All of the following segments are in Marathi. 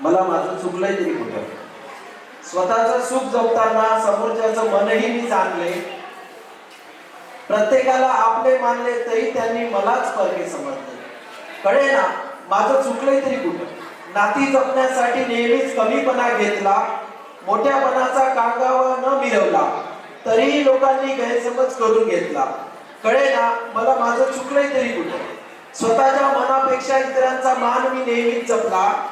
मला माझं चुकलंय तरी कुठं. स्वतःचं सुख जपताना समोरच्याचं मनही मी जाणले. प्रत्येकाला आपले मानले तरी त्यांनी मलाच परके समजले. कळे ना माझं चुकलंय तरी कुठं. नाती जपण्यासाठी नेहमीच कमीपणा घेतला. मोठ्यापणाचा कांगावा न मिरवला तरीही लोकांनी गैरसमज करून घेतला. कळे ना मला माझं चुकलंय तरी कुठं. स्वतःच्या मनापेक्षा इतरांचा मान मी नेहमीच जपला.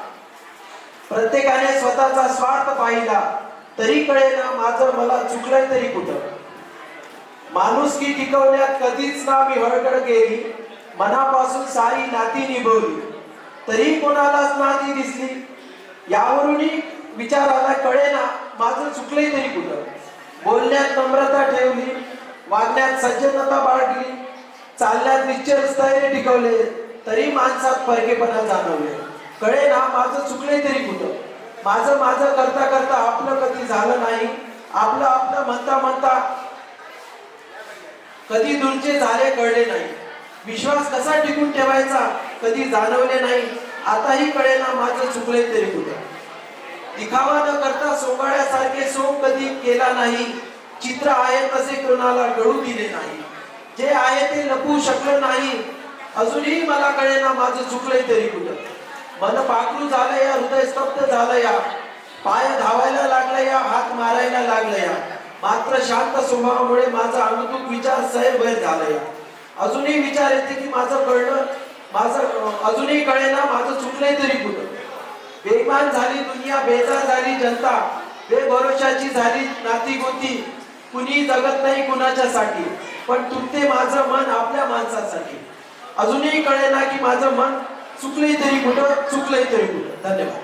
प्रत्येकाने स्वतःचा स्वार्थ पाहिला तरी कळे ना माझं मला चुकलंय तरी कुठं. माणुसकी टिकवण्यात कधीच ना मी हळहळ केली. मनापासून सारी नाती निभवली तरी कोणालाच नाती दिसली. यावरूनही विचार आला कळे ना माझं चुकलंय तरी कुठं. बोलण्यात नम्रता ठेवली, वागण्यात सज्जनता बाळगली, चालण्यात निश्चय स्थैर्य टिकवले तरी माणसात परकेपणा जाणवले. कळे ना माझं चुकलंय तरी कुठं. माझं माझं करता करता आपलं कधी झालं नाही. आपलं आपलं म्हणता म्हणता कधी दूरचे झाले कळले नाही. विश्वास कसा टिकून ठेवायचा कधी जाणवले नाही. आताही कळे ना माझं चुकलंय तरी कुठं. दिखावा न करता सोंगाड्यासारखे सोंग कधी केला नाही. चित्र आहे तसे कोणाला कळू दिले नाही. जे आहे ते लपवू शकलं नाही. अजूनही मला कळे ना माझं चुकलंय तरी कुठं. मन पाखरू झालं या, हृदय स्तब्ध झालं या, पाय धावायला लागलं या, हात मारायला लागलं या. मात्र शांत स्वभावामुळे माझा अंगतूक विचार सैरभैर झाला या. अजूनही विचार येते की माझं कळलं अजूनही कळेना माझं चुकलंय तरी कुठं. बेईमान झाली दुनिया, बेजार झाली जनता, बेभरोशाची झाली नाती गोती. कुणी जगत नाही कुणाच्यासाठी पण तुटते माझं मन आपल्या माणसासाठी. अजूनही कळेना की माझं मन चुकलंय तरी कुठं, चुकलंय तरी कुठं. धन्यवाद.